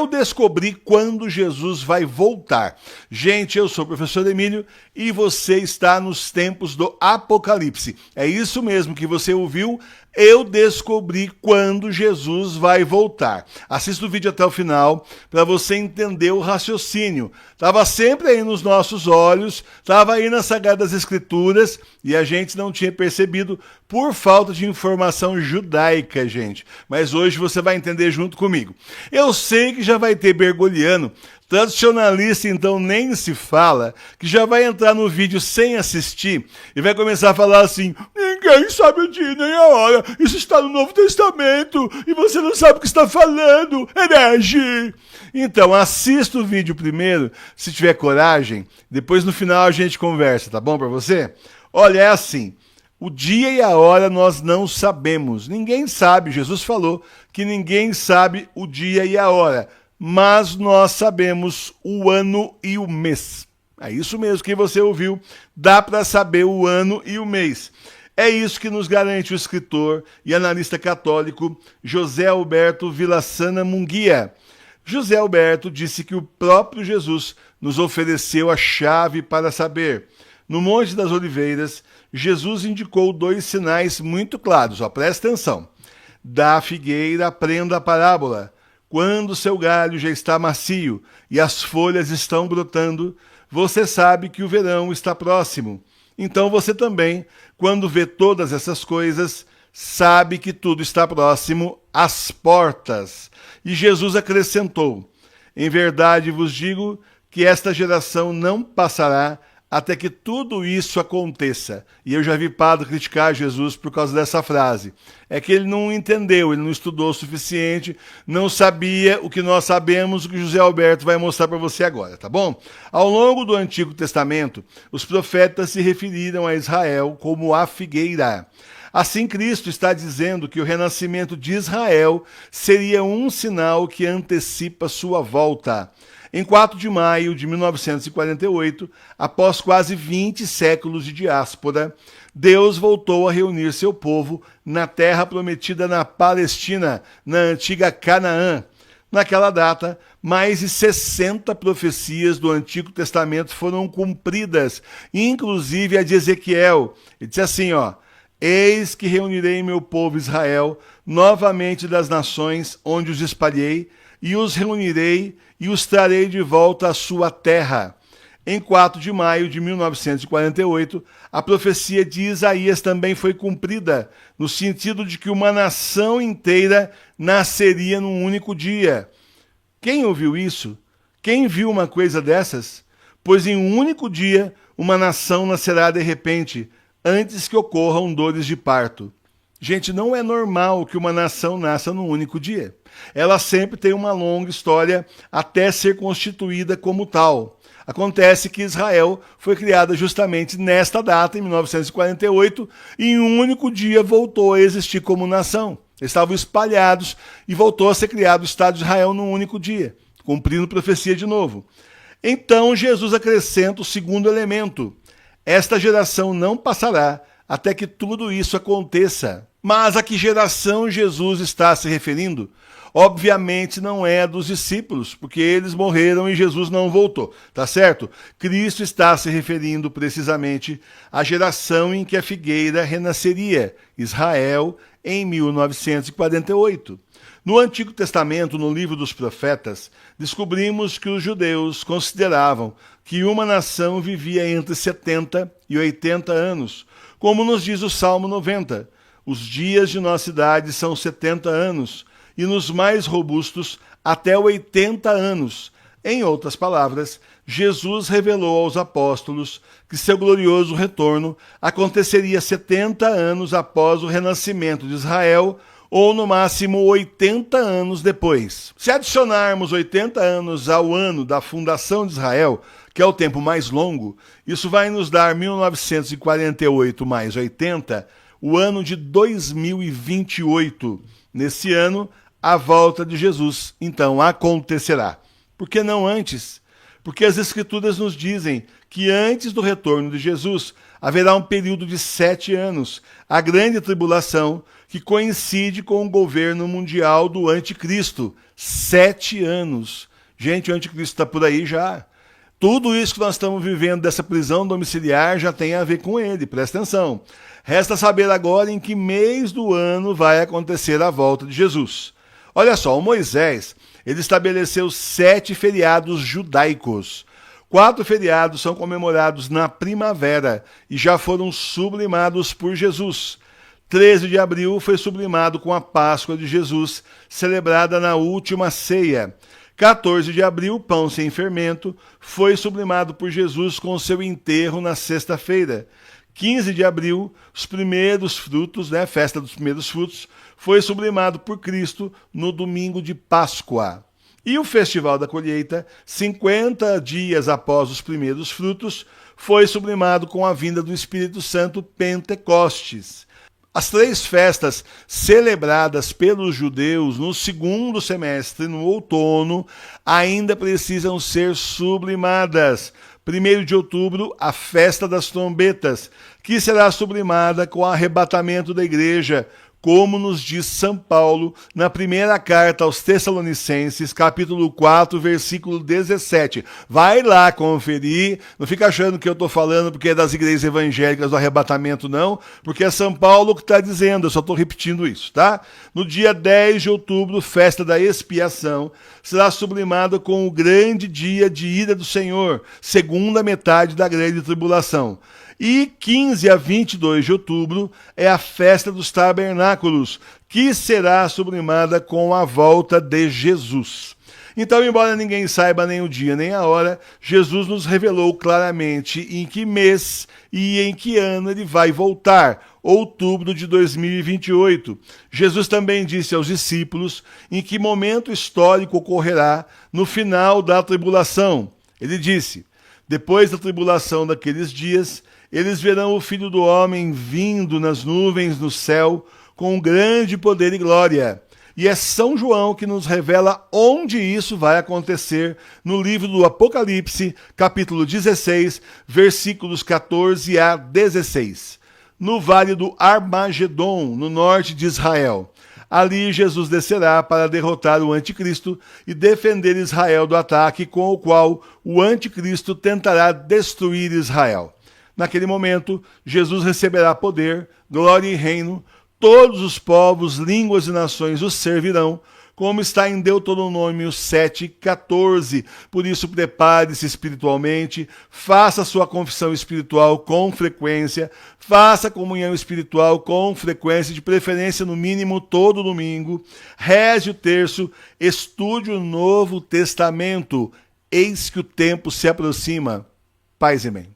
Eu descobri quando Jesus vai voltar. Gente, eu sou o professor Emílio e você está nos tempos do Apocalipse. É isso mesmo que você ouviu. Eu descobri quando Jesus vai voltar. Assista o vídeo até o final para você entender o raciocínio. Estava sempre aí nos nossos olhos, estava aí nas Sagradas Escrituras e a gente não tinha percebido por falta de informação judaica, gente. Mas hoje você vai entender junto comigo. Eu sei que já vai ter bergoliano, tradicionalista, então nem se fala, que já vai entrar no vídeo sem assistir e vai começar a falar assim: ninguém sabe o dia nem a hora, isso está no Novo Testamento e você não sabe o que está falando, herege! Então, assista o vídeo primeiro, se tiver coragem, depois no final a gente conversa, tá bom para você? Olha, é assim, o dia e a hora nós não sabemos, ninguém sabe, Jesus falou que ninguém sabe o dia e a hora, mas nós sabemos o ano e o mês. É isso mesmo que você ouviu, dá para saber o ano e o mês. É isso que nos garante o escritor e analista católico José Alberto Villassana Munguia. José Alberto disse que o próprio Jesus nos ofereceu a chave para saber. No Monte das Oliveiras, Jesus indicou 2 sinais muito claros. Presta atenção. Da figueira aprenda a parábola. Quando seu galho já está macio e as folhas estão brotando, você sabe que o verão está próximo. Então você também, quando vê todas essas coisas, sabe que tudo está próximo às portas. E Jesus acrescentou: em verdade vos digo que esta geração não passará até que tudo isso aconteça. E eu já vi padre criticar Jesus por causa dessa frase. É que ele não entendeu, ele não estudou o suficiente, não sabia o que nós sabemos, o que José Alberto vai mostrar para você agora, tá bom? Ao longo do Antigo Testamento, os profetas se referiram a Israel como a figueira. Assim, Cristo está dizendo que o renascimento de Israel seria um sinal que antecipa sua volta. Em 4 de maio de 1948, após quase 20 séculos de diáspora, Deus voltou a reunir seu povo na terra prometida na Palestina, na antiga Canaã. Naquela data, mais de 60 profecias do Antigo Testamento foram cumpridas, inclusive a de Ezequiel. Ele disse assim, eis que reunirei meu povo Israel novamente das nações onde os espalhei, e os reunirei e os trarei de volta à sua terra. Em 4 de maio de 1948, a profecia de Isaías também foi cumprida, no sentido de que uma nação inteira nasceria num único dia. Quem ouviu isso? Quem viu uma coisa dessas? Pois em um único dia, uma nação nascerá de repente, antes que ocorram dores de parto. Gente, não é normal que uma nação nasça num único dia. Ela sempre tem uma longa história até ser constituída como tal. Acontece que Israel foi criada justamente nesta data, em 1948, e em um único dia voltou a existir como nação. Eles estavam espalhados e voltou a ser criado o Estado de Israel num único dia, cumprindo profecia de novo. Então Jesus acrescenta o segundo elemento. Esta geração não passará até que tudo isso aconteça. Mas a que geração Jesus está se referindo? Obviamente não é a dos discípulos, porque eles morreram e Jesus não voltou, tá certo? Cristo está se referindo precisamente à geração em que a figueira renasceria, Israel, em 1948. No Antigo Testamento, no livro dos profetas, descobrimos que os judeus consideravam que uma nação vivia entre 70 e 80 anos, como nos diz o Salmo 90. Os dias de nossa idade são 70 anos, e nos mais robustos até 80 anos. Em outras palavras, Jesus revelou aos apóstolos que seu glorioso retorno aconteceria 70 anos após o renascimento de Israel, ou no máximo 80 anos depois. Se adicionarmos 80 anos ao ano da fundação de Israel, que é o tempo mais longo, isso vai nos dar 1948 mais 80, o ano de 2028. Nesse ano, a volta de Jesus, então, acontecerá. Por que não antes? Porque as Escrituras nos dizem que antes do retorno de Jesus haverá um período de 7 anos, a grande tribulação, que coincide com o governo mundial do anticristo. 7 anos. Gente, o anticristo está por aí já. Tudo isso que nós estamos vivendo dessa prisão domiciliar já tem a ver com ele, presta atenção. Resta saber agora em que mês do ano vai acontecer a volta de Jesus. Olha só, o Moisés, ele estabeleceu 7 feriados judaicos. 4 feriados são comemorados na primavera e já foram sublimados por Jesus. 13 de abril foi sublimado com a Páscoa de Jesus, celebrada na última ceia. 14 de abril, pão sem fermento, foi sublimado por Jesus com seu enterro na sexta-feira. 15 de abril, os primeiros frutos, festa dos primeiros frutos, foi sublimado por Cristo no domingo de Páscoa. E o Festival da Colheita, 50 dias após os primeiros frutos, foi sublimado com a vinda do Espírito Santo, Pentecostes. As 3 festas celebradas pelos judeus no segundo semestre, no outono, ainda precisam ser sublimadas. 1º de outubro, a festa das trombetas, que será sublimada com o arrebatamento da igreja, como nos diz São Paulo na primeira carta aos Tessalonicenses, capítulo 4, versículo 17. Vai lá conferir, não fica achando que eu estou falando porque é das igrejas evangélicas do arrebatamento, não, porque é São Paulo que está dizendo, eu só estou repetindo isso, tá? No dia 10 de outubro, festa da expiação, será sublimada com o grande dia de ira do Senhor, segunda metade da grande tribulação. E 15 a 22 de outubro é a festa dos tabernáculos, que será sublimada com a volta de Jesus. Então, embora ninguém saiba nem o dia nem a hora, Jesus nos revelou claramente em que mês e em que ano ele vai voltar, outubro de 2028. Jesus também disse aos discípulos em que momento histórico ocorrerá no final da tribulação. Ele disse: depois da tribulação daqueles dias, eles verão o Filho do Homem vindo nas nuvens no céu com grande poder e glória. E é São João que nos revela onde isso vai acontecer no livro do Apocalipse, capítulo 16, versículos 14 a 16. No vale do Armagedon, no norte de Israel. Ali Jesus descerá para derrotar o anticristo e defender Israel do ataque com o qual o anticristo tentará destruir Israel. Naquele momento, Jesus receberá poder, glória e reino, todos os povos, línguas e nações o servirão, como está em Deuteronômio 7,14. Por isso, prepare-se espiritualmente, faça sua confissão espiritual com frequência, faça comunhão espiritual com frequência, de preferência no mínimo todo domingo, reze o terço, estude o Novo Testamento. Eis que o tempo se aproxima. Paz e bem.